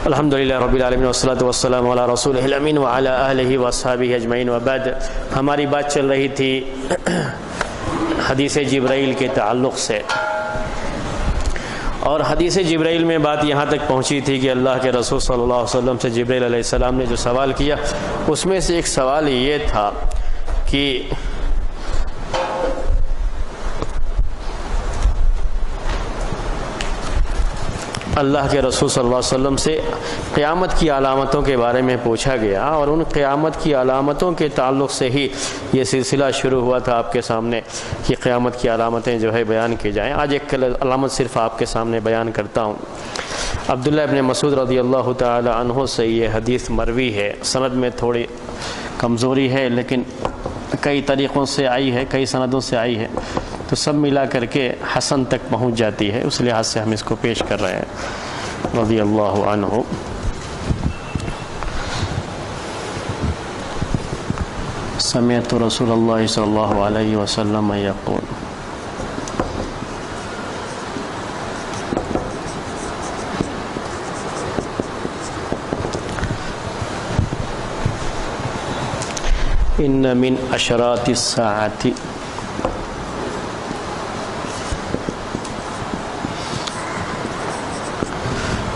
الحمدللہ رب العالمین والصلاة والسلام علی رسولہ الامین وعلی آلہ واصحابہ اجمعین وبعد۔ ہماری بات چل رہی تھی حدیث جبرائیل کے تعلق سے، اور حدیث جبرائیل میں بات یہاں تک پہنچی تھی کہ اللہ کے رسول صلی اللہ علیہ وسلم سے جبرائیل علیہ السلام نے جو سوال کیا، اس میں سے ایک سوال یہ تھا کہ اللہ کے رسول صلی اللہ علیہ وسلم سے قیامت کی علامتوں کے بارے میں پوچھا گیا، اور ان قیامت کی علامتوں کے تعلق سے ہی یہ سلسلہ شروع ہوا تھا آپ کے سامنے کہ قیامت کی علامتیں جو ہے بیان کی جائیں۔ آج ایک علامت صرف آپ کے سامنے بیان کرتا ہوں۔ عبداللہ ابن مسعود رضی اللہ تعالی عنہ سے یہ حدیث مروی ہے، سند میں تھوڑی کمزوری ہے لیکن کئی طریقوں سے آئی ہے، کئی سندوں سے آئی ہے، تو سب ملا کر کے حسن تک پہنچ جاتی ہے، اس لحاظ سے ہم اس کو پیش کر رہے ہیں۔ رضی اللہ عنہ سمعت رسول اللہ صلی اللہ علیہ وسلم یقول ان من اشراط الساعۃ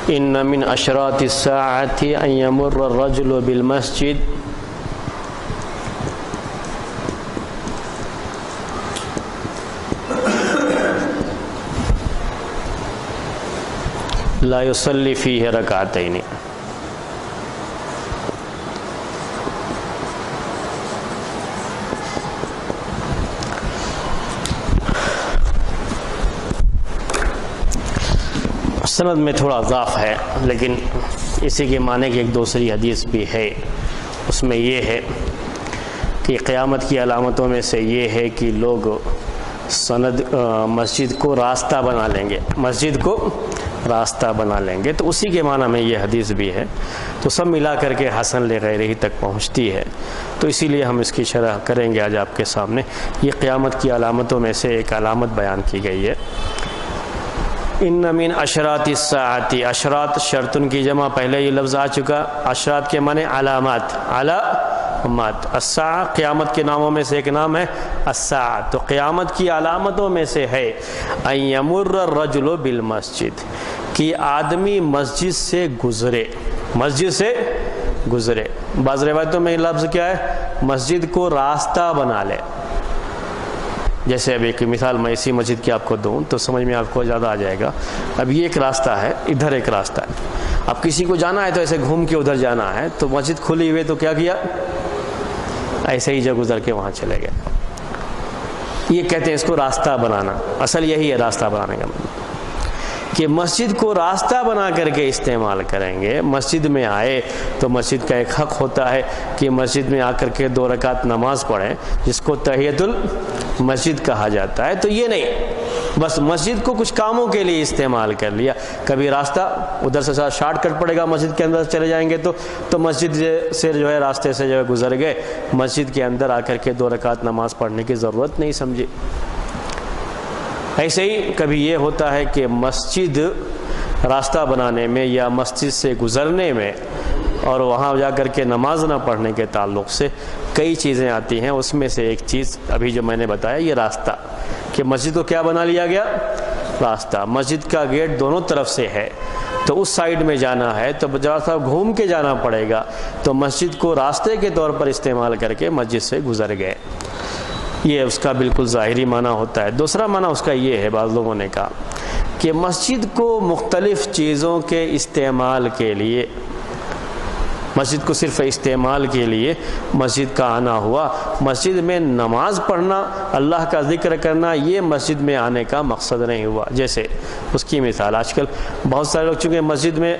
ان من اشراط الساعۃ ان یمر الرجل بالمسجد لا يصلي فيه ركعتين۔ سند میں تھوڑا ضعف ہے، لیکن اسی کے معنی کی ایک دوسری حدیث بھی ہے، اس میں یہ ہے کہ قیامت کی علامتوں میں سے یہ ہے کہ لوگ مسجد کو راستہ بنا لیں گے، مسجد کو راستہ بنا لیں گے، تو اسی کے معنی میں یہ حدیث بھی ہے، تو سب ملا کر کے حسن لغیرہ تک پہنچتی ہے، تو اسی لیے ہم اس کی شرح کریں گے آج آپ کے سامنے۔ یہ قیامت کی علامتوں میں سے ایک علامت بیان کی گئی ہے۔ ان من اشراط الساعۃ، اشراط شرطن کی جمع، پہلے یہ لفظ آ چکا، اشراط کے معنی علامات، علامات۔ الساعہ قیامت کے ناموں میں سے ایک نام ہے الساعہ، تو قیامت کی علامتوں میں سے ہے ان یمر الرجل بالمسجد، کہ آدمی مسجد سے گزرے، مسجد سے گزرے۔ بعض روایتوں میں یہ لفظ کیا ہے، مسجد کو راستہ بنا لے۔ جیسے اب ایک مثال میں اسی مسجد کی آپ کو دوں تو سمجھ میں آپ کو زیادہ آ جائے گا۔ اب یہ ایک راستہ ہے، ادھر ایک راستہ ہے، اب کسی کو جانا ہے تو ایسے گھوم کے ادھر جانا ہے، تو مسجد کھلی ہوئی تو کیا کیا، ایسے ہی جو گزر کے وہاں چلے گئے۔ یہ کہتے ہیں اس کو راستہ بنانا، اصل یہی ہے راستہ بنانے کا مطلب، کہ مسجد کو راستہ بنا کر کے استعمال کریں گے۔ مسجد میں آئے تو مسجد کا ایک حق ہوتا ہے کہ مسجد میں آ کر کے 2 رکعت نماز پڑھیں، جس کو تحیۃ المسجد کہا جاتا ہے۔ تو یہ نہیں بس مسجد کو کچھ کاموں کے لیے استعمال کر لیا، کبھی راستہ ادھر سے شارٹ کٹ پڑے گا، مسجد کے اندر چلے جائیں گے تو مسجد سے جو ہے راستے سے جو ہے گزر گئے، مسجد کے اندر آ کر کے 2 رکعت نماز پڑھنے کی ضرورت نہیں سمجھی۔ ایسے ہی کبھی یہ ہوتا ہے کہ مسجد راستہ بنانے میں یا مسجد سے گزرنے میں اور وہاں جا کر کے نماز نہ پڑھنے کے تعلق سے کئی چیزیں آتی ہیں، اس میں سے ایک چیز ابھی جو میں نے بتایا یہ راستہ، کہ مسجد کو کیا بنا لیا گیا، راستہ۔ مسجد کا گیٹ دونوں طرف سے ہے، تو اس سائیڈ میں جانا ہے تو ذرا گھوم کے جانا پڑے گا، تو مسجد کو راستے کے طور پر استعمال کر کے مسجد سے گزر گئے، یہ اس کا بالکل ظاہری معنی ہوتا ہے۔ دوسرا معنی اس کا یہ ہے، بعض لوگوں نے کہا کہ مسجد کو مختلف چیزوں کے استعمال کے لیے، مسجد کو صرف استعمال کے لیے مسجد کا آنا ہوا، مسجد میں نماز پڑھنا، اللہ کا ذکر کرنا، یہ مسجد میں آنے کا مقصد نہیں ہوا۔ جیسے اس کی مثال، آج کل بہت سارے لوگ چونکہ مسجد میں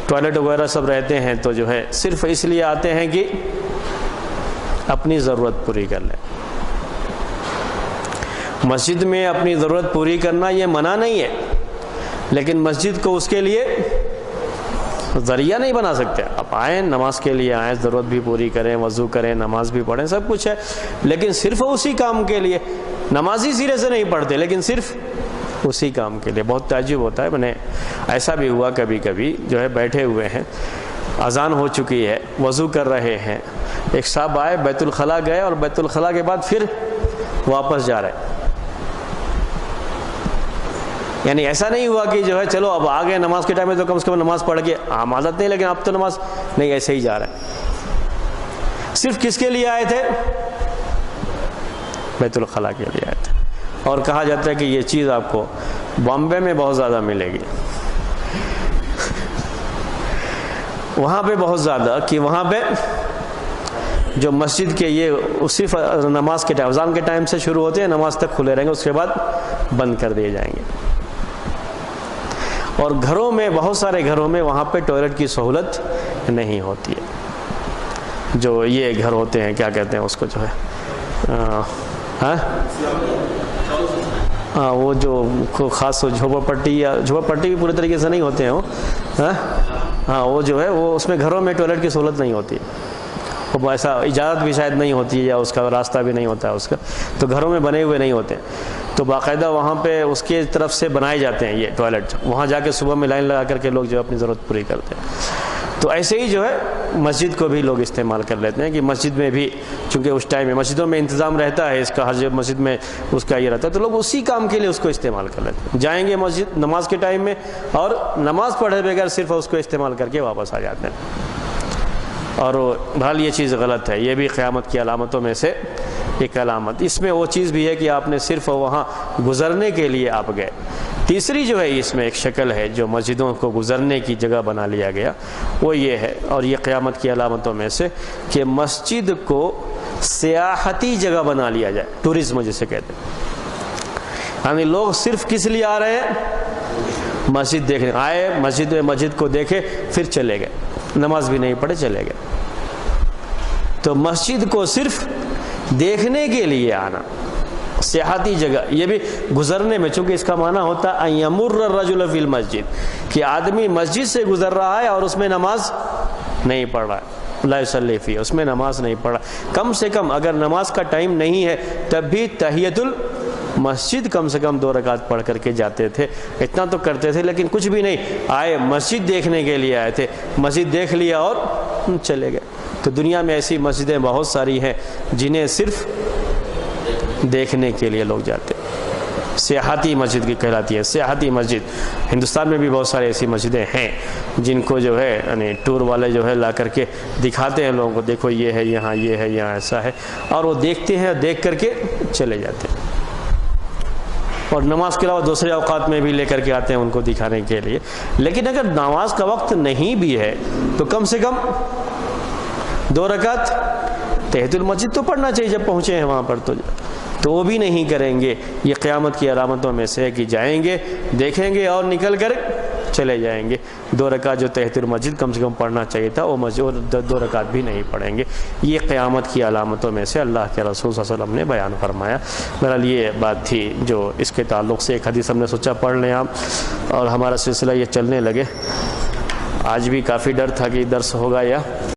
ٹوائلٹ وغیرہ سب رہتے ہیں تو جو ہے صرف اس لیے آتے ہیں کہ اپنی ضرورت پوری کر لیں۔ مسجد میں اپنی ضرورت پوری کرنا یہ منع نہیں ہے، لیکن مسجد کو اس کے لیے ذریعہ نہیں بنا سکتے۔ آپ آئیں، نماز کے لیے آئیں، ضرورت بھی پوری کریں، وضو کریں، نماز بھی پڑھیں، سب کچھ ہے، لیکن صرف اسی کام کے لیے نمازی سرے سے نہیں پڑھتے، لیکن صرف اسی کام کے لیے. بہت تعجب ہوتا ہے. میں نے ایسا بھی ہوا کبھی کبھی جو ہے بیٹھے ہوئے ہیں, اذان ہو چکی ہے, وضو کر رہے ہیں, ایک صاحب آئے بیت الخلاء گئے اور بیت الخلاء کے بعد پھر واپس جا رہے. یعنی ایسا نہیں ہوا کہ جو ہے چلو اب آ گئے نماز کے ٹائم میں تو کم سے کم نماز پڑھ کے عام عادت نہیں, لیکن اب تو نماز نہیں, ایسے ہی جا رہے ہیں. صرف کس کے لیے آئے تھے؟ بیت الخلاء کے لیے آئے تھے. اور کہا جاتا ہے کہ یہ چیز آپ کو بامبے میں بہت زیادہ ملے گی, وہاں پہ بہت زیادہ, کہ وہاں پہ جو مسجد کے یہ صرف نماز کے ٹائم, اذان کے ٹائم سے شروع ہوتے ہیں, نماز تک کھلے رہیں گے, اس کے بعد بند کر دیے جائیں گے. اور گھروں میں, بہت سارے گھروں میں وہاں پہ ٹوائلٹ کی سہولت نہیں ہوتی ہے. جو یہ گھر ہوتے ہیں, کیا کہتے ہیں اس کو, جو ہے ہاں وہ جو خاص جھوپڑ پٹی, یا جھوپڑ پٹی بھی پورے طریقے سے نہیں ہوتے ہیں وہ, ہاں وہ جو ہے وہ اس میں گھروں میں ٹوائلٹ کی سہولت نہیں ہوتی, وہ ایسا اجازت بھی شاید نہیں ہوتی ہے, یا اس کا راستہ بھی نہیں ہوتا ہے اس کا, تو گھروں میں بنے ہوئے نہیں ہوتے ہیں. تو باقاعدہ وہاں پہ اس کے طرف سے بنائے جاتے ہیں یہ ٹوائلٹ, وہاں جا کے صبح میں لائن لگا کر کے لوگ جو اپنی ضرورت پوری کرتے ہیں. تو ایسے ہی جو ہے مسجد کو بھی لوگ استعمال کر لیتے ہیں, کہ مسجد میں بھی چونکہ اس ٹائم میں مسجدوں میں انتظام رہتا ہے اس کا, ہر جگہ مسجد میں اس کا یہ رہتا ہے, تو لوگ اسی کام کے لیے اس کو استعمال کر لیتے ہیں. جائیں گے مسجد نماز کے ٹائم میں, اور نماز پڑھے بغیر صرف اس کو استعمال کر کے واپس آ جاتے ہیں. اور بہرحال یہ چیز غلط ہے, یہ بھی قیامت کی علامتوں میں سے ایک علامت. اس میں وہ چیز بھی ہے کہ آپ نے صرف وہاں گزرنے کے لیے آپ گئے. تیسری جو ہے اس میں ایک شکل ہے جو مسجدوں کو گزرنے کی جگہ بنا لیا گیا, وہ یہ ہے, اور یہ قیامت کی علامتوں میں سے, کہ مسجد کو سیاحتی جگہ بنا لیا جائے, ٹورزم جسے کہتے ہیں. یعنی لوگ صرف کس لیے آ رہے ہیں؟ مسجد دیکھنے آئے, مسجد کو دیکھے, پھر چلے گئے, نماز بھی نہیں پڑھے, چلے گئے. تو مسجد کو صرف دیکھنے کے لیے آنا, سیاحتی جگہ, یہ بھی گزرنے میں, چونکہ اس کا معنی ہوتا ہے ان یمر الرجل فی المسجد, کہ آدمی مسجد سے گزر رہا ہے اور اس میں نماز نہیں پڑھ رہا ہے, لا یصلی فیہ, اس میں نماز نہیں پڑھ رہا. کم سے کم اگر نماز کا ٹائم نہیں ہے تب بھی تحیۃ المسجد کم سے کم 2 رکعت پڑھ کر کے جاتے تھے, اتنا تو کرتے تھے. لیکن کچھ بھی نہیں, آئے مسجد دیکھنے کے لیے آئے تھے, مسجد دیکھ لیا اور چلے گئے. تو دنیا میں ایسی مسجدیں بہت ساری ہیں جنہیں صرف دیکھنے کے لیے لوگ جاتے ہیں, سیاحتی مسجد کی کہلاتی ہے. سیاحتی مسجد ہندوستان میں بھی بہت ساری ایسی مسجدیں ہیں جن کو جو ہے یعنی ٹور والے جو ہے لا کر کے دکھاتے ہیں لوگوں کو, دیکھو یہ ہے یہاں, یہ ہے یہاں, ایسا ہے, اور وہ دیکھتے ہیں, دیکھ کر کے چلے جاتے ہیں. اور نماز کے علاوہ دوسرے اوقات میں بھی لے کر کے آتے ہیں ان کو دکھانے کے لیے. لیکن اگر نماز کا وقت نہیں بھی ہے تو کم سے کم 2 رکعت تحیۃ المسجد تو پڑھنا چاہیے جب پہنچے ہیں وہاں پر. تو وہ بھی نہیں کریں گے. یہ قیامت کی علامتوں میں سے ہے کہ جائیں گے, دیکھیں گے اور نکل کر چلے جائیں گے. 2 رکعت جو تحیۃ المسجد کم سے کم پڑھنا چاہیے تھا, وہ مسجد 2 رکعت بھی نہیں پڑھیں گے. یہ قیامت کی علامتوں میں سے اللہ کے رسول صلی اللہ علیہ وسلم نے بیان فرمایا. بہرحال یہ بات تھی جو اس کے تعلق سے ایک حدیث ہم نے سوچا پڑھ لیں آپ, اور ہمارا سلسلہ یہ چلنے لگے. آج بھی کافی ڈر تھا کہ درس ہوگا یا